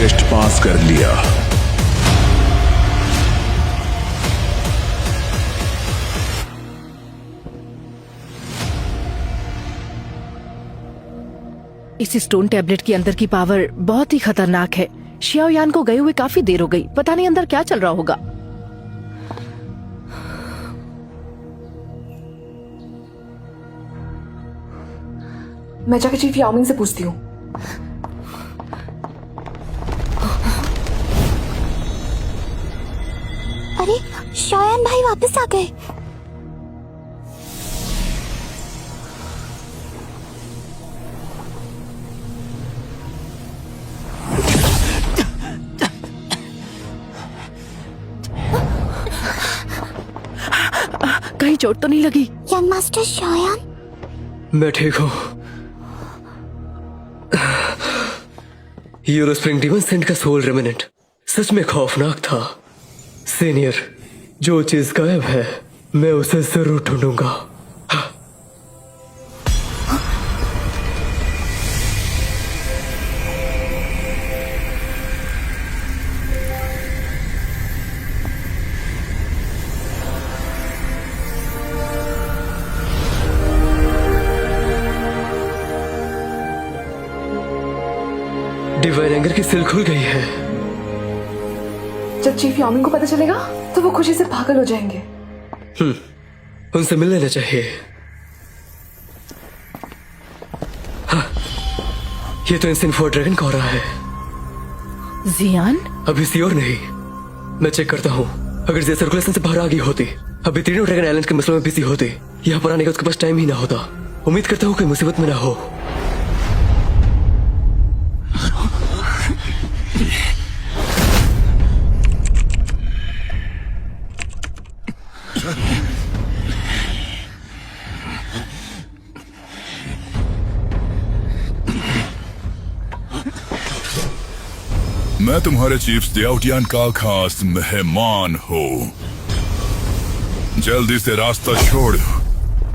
Test pass कर लिया। इस स्टोन टैबलेट के अंदर की पावर बहुत ही खतरनाक है। शियाओयान को गए हुए काफी देर हो गई, पता नहीं अंदर क्या चल रहा होगा। मैं जाकर चीफ याओमिंग से पूछती हूँ। अरे शायान भाई वापस आ गए। कहीं चोट तो नहीं लगी? यंग मास्टर शायान, मैं ठीक हूँ। यूरो स्प्रिंग डिमन सेंट का सोल रेमिनेंट सच में खौफनाक था। सीनियर, जो चीज गायब है मैं उसे जरूर ढूंढूंगा। डिवाइन एंगर की सिल खुल गई है। जब चीफ याओमिंग को पता चलेगा तो वो खुशी से पागल हो जाएंगे। उनसे मिल लेना चाहिए। हाँ, ये तो इंसिन फोर ड्रैगन का हो रहा है। जियान? अभी श्योर नहीं, मैं चेक करता हूँ। अगर ये सर्कुलेशन से बाहर आ गई होती, अभी तीनों ड्रैगन आइलैंड के मसलों में बिजी होती, यहाँ पर आने का उसके पास टाइम ही ना होता। उम्मीद करता हूँ कोई मुसीबत में ना हो। मैं तुम्हारे चीफ याओटियान का खास मेहमान हूँ। जल्दी से रास्ता छोड़।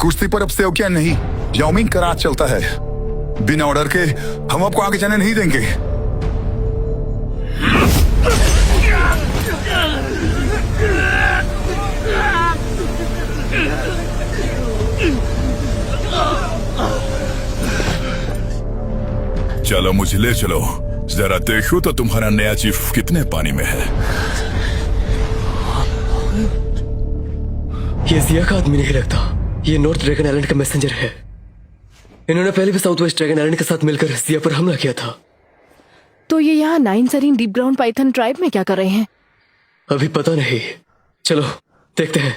कुश्ती पर अब से क्या नहीं, याओमिंग का राज चलता है। बिना ऑर्डर के हम आपको आगे जाने नहीं देंगे। चलो मुझे ले चलो, जरा देखो तो तुम्हारा नया चीफ कितने पानी में है। ये जिया का आदमी नहीं लगता, ये नॉर्थ ड्रैगन आइलैंड का मैसेंजर है। इन्होंने पहले भी साउथ वेस्ट ड्रैगन आइलैंड के साथ मिलकर जिया पर हमला किया था। तो ये यहाँ 9 serene deep ground python tribe में क्या कर रहे हैं? अभी पता नहीं, चलो देखते हैं।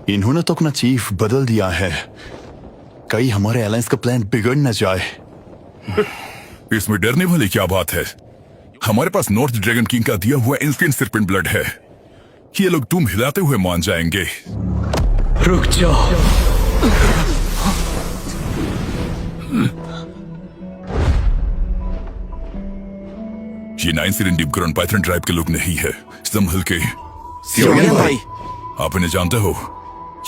इन्होंने तो अपना चीफ बदल दिया है, कहीं हमारे अलायंस का प्लान बिगड़ न जाए। इसमें डरने वाली क्या बात है? हमारे पास नॉर्थ ड्रैगन किंग का दिया हुआ इंस्टेंट सर्पेंट ब्लड है। ये लोग तुम हिलाते हुए मान जाएंगे। रुक जाओ। ये 9 serene deep ground python tribe के लोग नहीं है, संभल के। भाई, आप इन्हें जानते हो?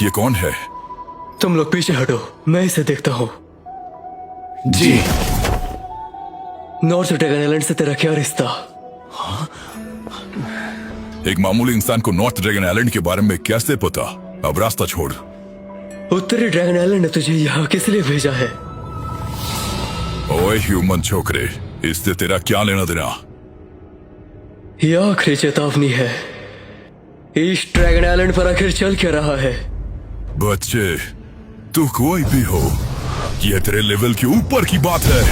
ये कौन है? तुम लोग पीछे हटो, मैं इसे देखता हूँ। जी। नॉर्थ ड्रैगन आइलैंड से तेरा क्या रिश्ता? एक मामूली इंसान को नॉर्थ ड्रैगन आइलैंड के बारे में कैसे पता? अब रास्ता छोड़। उत्तरी ड्रैगन आइलैंड ने तुझे यहाँ किस लिए भेजा है? ओए ह्यूमन छोकरे, इससे तेरा क्या लेना देना? यह आखिरी चेतावनी है। ईस्ट ड्रैगन आइलैंड पर आखिर चल क्या रहा है? बच्चे, तू कोई भी हो, यह तेरे लेवल के ऊपर की बात है।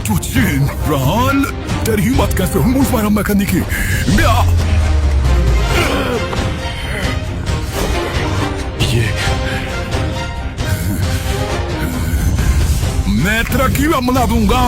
Tucin, Rahan, der Himat कैसे हूँ मुझ पर मैकेनिकी मैं तेरा कीड़ा बना दूंगा।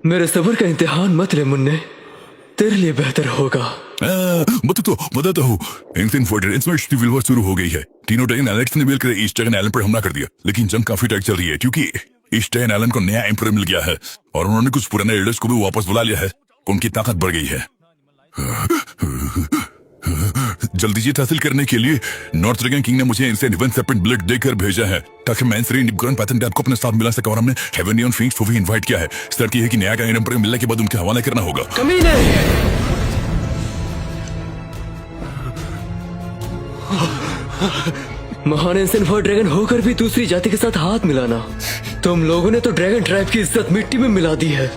मेरे सब्र का इम्तिहान मत ले मुन्ने, तेरे लिए बेहतर होगा। बताता हूँ। एंशिएंट फॉर्ट्रेस में स्टीविल वॉर शुरू हो गई है। तीनों ड्रैगन एलेक्स ने मिलकर ईस्ट ड्रैगन आइलैंड पर हमला कर दिया, लेकिन जंग काफी टाइट चल रही है क्योंकि ईस्ट ड्रैगन आइलैंड को नया एम्परर मिल गया है और उन्होंने कुछ पुराने एल्डर्स को भी वापस बुला लिया है। उनकी ताकत बढ़ गई है। जल्दी जीत हासिल करने के लिए नॉर्थ ड्रैगन किंग ने मुझे एंशिएंट डिवाइन सर्पेंट ब्लड देकर भेजा है ताकि मैं श्री निपग्रन पैटर्न टैब को अपने साथ मिला सका और हमने हेवेनियन फिंक्स को भी इनवाइट किया है। शर्त यह है कि नया एम्परर मिलने के बाद उनके हवाले करना होगा। कमीने! महान एंशिएंट फॉर ड्रैगन होकर भी दूसरी जाति के साथ हाथ मिलाना, तुम लोगों ने तो ड्रैगन ट्राइब की इज्जत मिट्टी में मिला दी है।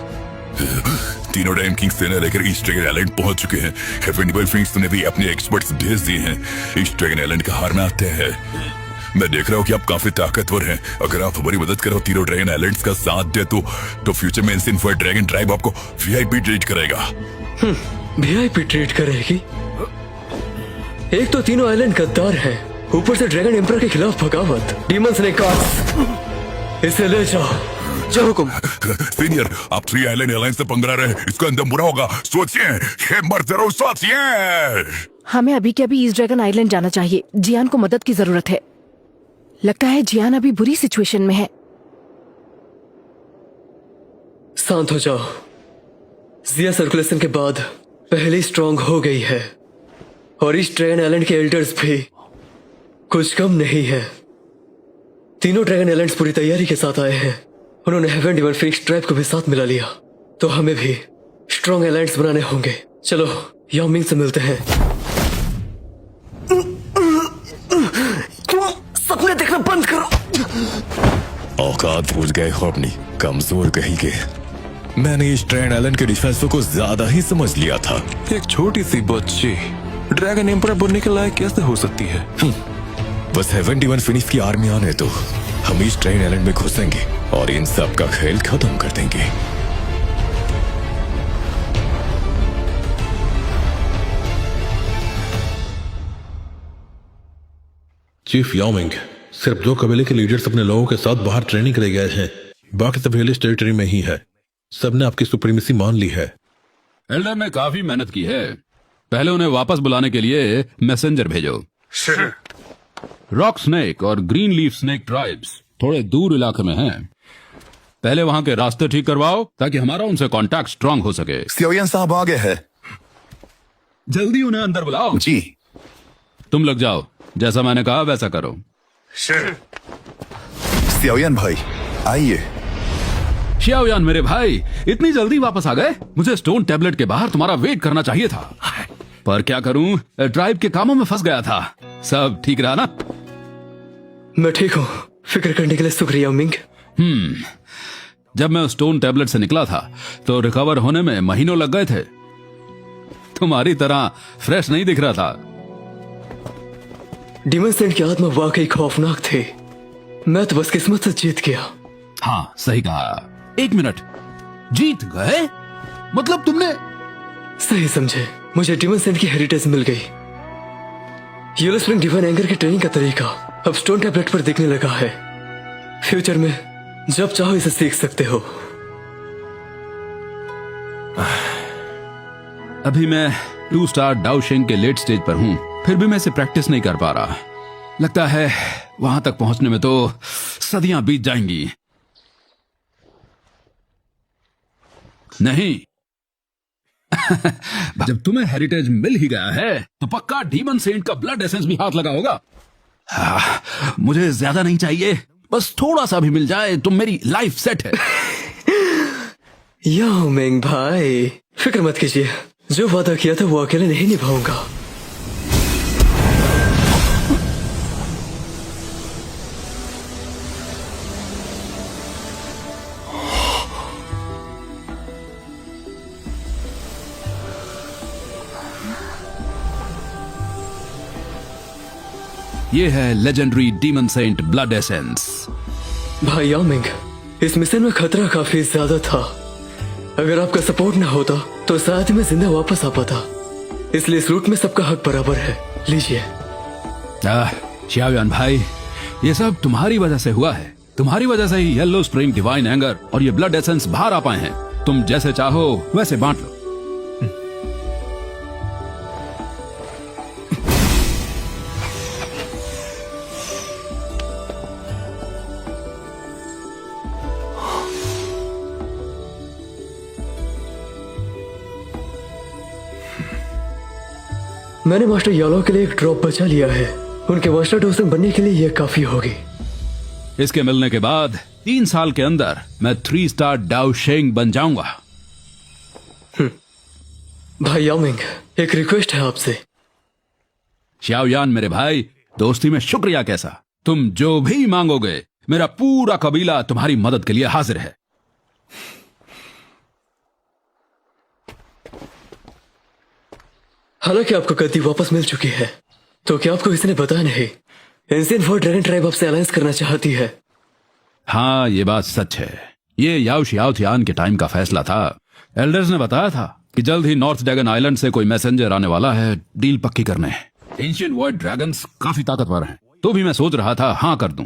तीनों ड्रैगन किंग्स सेना लेकर ईस्ट ड्रैगन आइलैंड पहुंच चुके हैं। हेवेनियन फिंक्स ने भी अपने एक्सपर्ट्स भेज दिए हैं। ईस्ट ड्रैगन आइलैंड का हार में आते हैं। मैं देख रहा हूँ कि आप काफी ताकतवर हैं। अगर आप हमारी मदद करो, तीनों ड्रैगन आइलैंड्स का साथ दे तो फ्यूचर में एंशिएंट फॉर ड्रैगन ट्राइब आपको वीआईपी ट्रीट करेगा। वीआईपी ट्रीट करेगी? एक तो तीनों आइलैंड गद्दार हैं, ऊपर से ड्रैगन एम्परर के खिलाफ बगावत। डीमंस ने कहा इसे ले जाओ। जो हुकुम। सीनियर, आप थ्री आइलैंड एयरलाइंस से पंगा रहे हैं, इसका अंदर बुरा होगा। सोचिए, ये मर जरूर सोचिए। हमें अभी के अभी ईस्ट ड्रैगन आइलैंड जाना चाहिए। जियान को मदद की जरूरत है। लगता है जियान अभी बुरी सिचुएशन में है। शांत हो जाओ। जिया सर्कुलेशन के बाद पहले स्ट्रांग हो गई है और ईस्ट ड्रैगन आइलैंड के एल्डर्स भी कुछ कम नहीं है। तीनों ड्रैगन आइलैंड्स पूरी तैयारी के साथ आए हैं। उन्होंने हेवन डिवाइन फिनिक्स ट्राइब को भी साथ मिला लिया, तो हमें भी स्ट्रांग अलायंस बनाने होंगे। चलो याओ मिंग से मिलते हैं। सपने देखना बंद करो। औकात भूल गए हो अपनी, कमजोर कहीं के। मैंने इस ड्रैगन आइलैंड के डिफेंस को ज्यादा ही समझ लिया था। एक छोटी सी बच्ची ड्रैगन एम्परर बनने के लायक कैसे हो सकती है? बस हेवन डिवाइन फिनिक्स की आर्मी आने तो हम इस ड्रैगन आइलैंड में घुसेंगे और इन सब का खेल खत्म कर देंगे। चीफ याओ मिंग, सिर्फ 2 कबीले के लीडर्स अपने लोगों के साथ बाहर ट्रेनिंग के लिए गए हैं। बाकी सब हिलिस टेरिटरी में ही है। सबने आपकी सुप्रीमेसी मान ली है। एल्डर ने काफी मेहनत की है। पहले उन्हें वापस बुलाने के लिए मैसेंजर भेजो। रॉक स्नेक और ग्रीन लीफ स्नेक ट्राइब्स थोड़े दूर इलाके में हैं। पहले वहां के रास्ते ठीक करवाओ ताकि हमारा उनसे कांटेक्ट स्ट्रांग हो सके। सियोयन साहब आ गए हैं। जल्दी उन्हें अंदर बुलाओ। जी। तुम लग जाओ, जैसा मैंने कहा वैसा करो। सियोयन भाई आइए। शियाओयान मेरे भाई, इतनी जल्दी वापस आ गए? मुझे स्टोन टैबलेट के बाहर तुम्हारा वेट करना चाहिए था, पर क्या करूं, ट्राइब के कामों में फंस गया था। सब ठीक रहा ना? मैं ठीक हूँ, फिक्र करने के लिए शुक्रिया मिंग। जब मैं स्टोन टैबलेट से निकला था तो रिकवर होने में महीनों लग गए थे। तुम्हारी तरह फ्रेश नहीं दिख रहा था। डीमन सेंट की आत्मा वाकई खौफनाक थी। मैं तो बस किस्मत से जीत गया। हाँ सही कहा। 1 मिनट, जीत गए? मतलब तुमने? सही समझे, मुझे डीमन सेंट की हेरिटेज मिल गई। येलो स्प्रिंग डिवाइन एंगर की ट्रेनिंग का तरीका अब स्टोन टैबलेट पर दिखने लगा है। फ्यूचर में जब चाहो इसे सीख सकते हो। अभी मैं 2 स्टार डाओशेंग के लेट स्टेज पर हूं, फिर भी मैं इसे प्रैक्टिस नहीं कर पा रहा। लगता है वहां तक पहुंचने में तो सदियां बीत जाएंगी। नहीं जब तुम्हें हेरिटेज मिल ही गया है तो पक्का डीमन सेंट का ब्लड एसेंस भी हाथ लगा होगा। मुझे ज्यादा नहीं चाहिए, बस थोड़ा सा भी मिल जाए तो मेरी लाइफ सेट है। याओ मिंग भाई, फिक्र मत कीजिए, जो वादा किया था वो अकेले नहीं निभाऊंगा। ये है legendary demon saint blood essence. भाई याओ मिंग, इस मिशन में खतरा काफी ज्यादा था। अगर आपका सपोर्ट ना होता तो शायद मैं जिंदा वापस आ पाता। इसलिए इस रूट में सबका हक बराबर है। लीजिए। शियाओयान भाई, ये सब तुम्हारी वजह से हुआ है। तुम्हारी वजह से ही येलो स्प्रिंग डिवाइन एंगर और ये ब्लड एसेंस बाहर आ पाए हैं। तुम जैसे चाहो वैसे बांट लो। मैंने मास्टर यालो के लिए एक ड्रॉप बचा लिया है। उनके मास्टर डोसन बनने के लिए यह काफी होगी। इसके मिलने के बाद 3 साल के अंदर मैं 3 स्टार डाउ शेंग बन जाऊंगा। भाई यामिंग, एक रिक्वेस्ट है आपसे। शाओयान मेरे भाई, दोस्ती में शुक्रिया कैसा। तुम जो भी मांगोगे मेरा पूरा कबीला तुम्हारी मदद के लिए हाजिर है। हालांकि आपको गद्दी वापस मिल चुकी है, तो क्या आपको किसी ने बताया नहीं? एंशिएंट वॉर ड्रैगन ट्राइब आपसे अलायंस करना चाहती है। हाँ, ये बात सच है। ये याओ शियाओथियान के टाइम का फैसला था। एल्डर्स ने बताया था कि जल्द ही नॉर्थ ड्रैगन आइलैंड से कोई मैसेंजर आने वाला है डील पक्की करने। एंशिएंट वॉर ड्रैगन्स काफी ताकतवर हैं, तो भी मैं सोच रहा था हाँ कर दूं।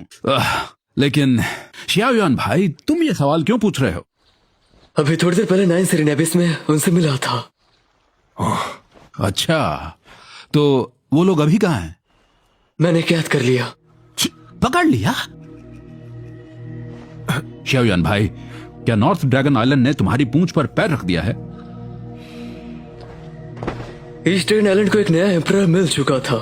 लेकिन शियाओयान भाई, तुम ये सवाल क्यों पूछ रहे हो? अभी थोड़ी देर पहले 9 सिरिनेबिस में उनसे मिला था। अच्छा, तो वो लोग अभी कहाँ हैं? मैंने कैद कर लिया। पकड़ लिया? शाओयान भाई, क्या नॉर्थ ड्रैगन आइलैंड ने तुम्हारी पूंछ पर पैर रख दिया है? ईस्ट ड्रैगन आइलैंड को एक नया एम्परर मिल चुका था।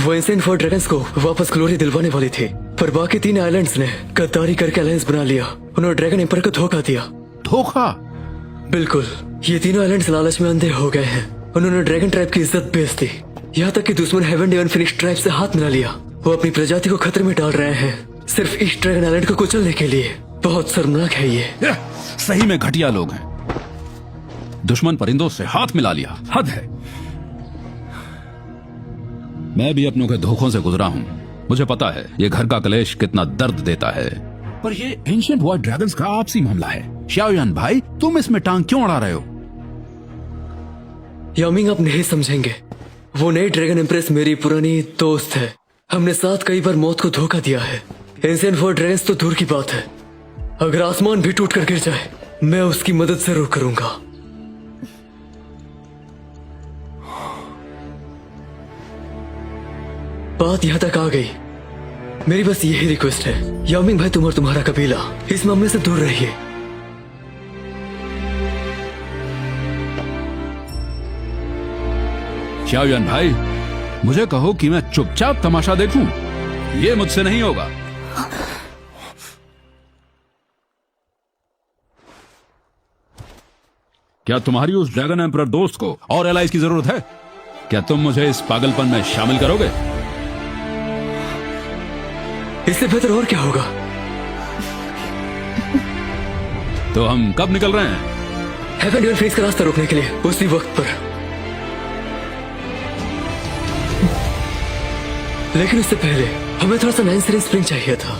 वो एंशिएंट वॉर ड्रैगन्स को वापस ग्लोरी दिलवाने वाली थी, पर बाकी 3 आइलैंड्स ने गद्दारी करके अलायंस बना लिया। उन्होंने ड्रैगन एम्परर को धोखा दिया। धोखा? बिल्कुल। ये तीनों आइलैंड्स लालच में अंधे हो गए हैं। उन्होंने ड्रैगन ट्राइब की इज्जत बेच दी, यहाँ तक कि दुश्मन हेवन डेवन फिनिक्स ट्राइब से हाथ मिला लिया। वो अपनी प्रजाति को खतरे में डाल रहे हैं सिर्फ ईस्ट ड्रैगन आइलैंड को कुचलने के लिए। बहुत शर्मनाक है ये। सही में घटिया लोग हैं। दुश्मन परिंदों से हाथ मिला लिया, हद है। मैं भी अपनों के धोखों से गुजरा हूं। मुझे पता है ये घर का कलेश कितना दर्द देता है, पर ये एंशिएंट वॉर ड्रैगन्स का आपसी मामला है। शाओयान भाई, तुम इसमें टांग क्यों अड़ा रहे हो? यामिंग, आप नहीं समझेंगे। वो नई ड्रैगन एम्प्रेस मेरी पुरानी दोस्त है। हमने साथ कई बार मौत को धोखा दिया है। एंशिएंट वॉर ड्रैगन्स तो दूर की बात है, अगर आसमान भी टूट कर गिर जाए मैं उसकी मदद जरूर करूंगा। बात यहां तक आ गई। मेरी बस यही रिक्वेस्ट है, यामिंग भाई, तुम और तुम्हारा कबीला इस मामले से दूर रहिए। शाओयान भाई, मुझे कहो कि मैं चुपचाप तमाशा देखूं? ये मुझसे नहीं होगा। क्या तुम्हारी उस ड्रैगन एम्परर दोस्त को और एलाइज की जरूरत है? क्या तुम मुझे इस पागलपन में शामिल करोगे? इससे बेहतर और क्या होगा? तो हम कब निकल रहे हैं? हेवन डेवन फिनिक्स का रास्ता रोकने के लिए उसी वक्त पर। लेकिन उससे पहले हमें थोड़ा सा 9 सिरिन स्प्रिंग चाहिए था।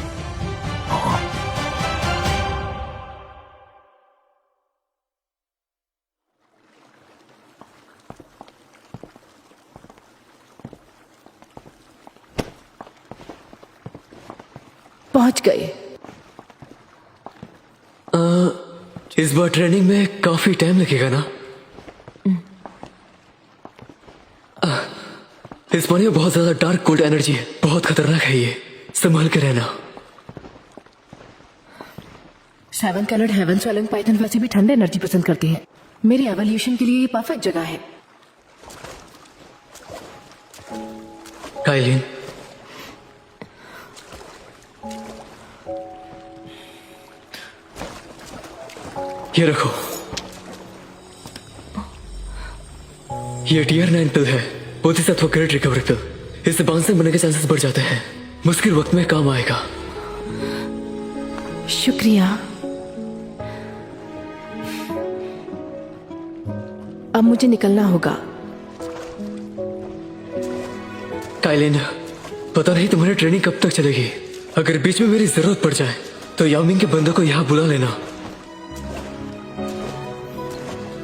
पहुंच गए। इस बार ट्रेनिंग में काफी टाइम लगेगा ना? इस पानी में बहुत ज्यादा डार्क कोल्ड एनर्जी है, बहुत खतरनाक है ये, संभल के रहना। 7 कलर्ड हेवन स्वेलिंग पाइथन वैसे भी ठंडे एनर्जी पसंद करती है। मेरी एवोल्यूशन के लिए ये परफेक्ट जगह है। काइलिन, ये रखो। ये टीयर 9 पिल है, बोधिसत्व ग्रेड रिकवरी पिल। इससे बांसन बनने के चांसेस बढ़ जाते हैं, मुश्किल वक्त में काम आएगा। शुक्रिया। अब मुझे निकलना होगा। काइलिन, पता नहीं तुम्हारी ट्रेनिंग कब तक चलेगी। अगर बीच में मेरी जरूरत पड़ जाए तो यामिंग के बंदों को यहाँ बुला लेना।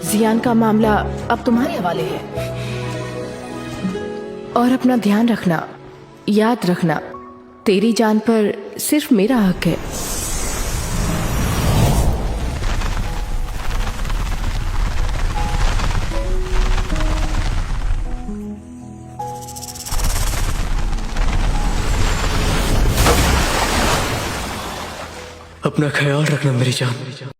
जियान का मामला अब तुम्हारे हवाले है। और अपना ध्यान रखना, याद रखना, तेरी जान पर सिर्फ मेरा हक है। अपना ख्याल रखना मेरी जान।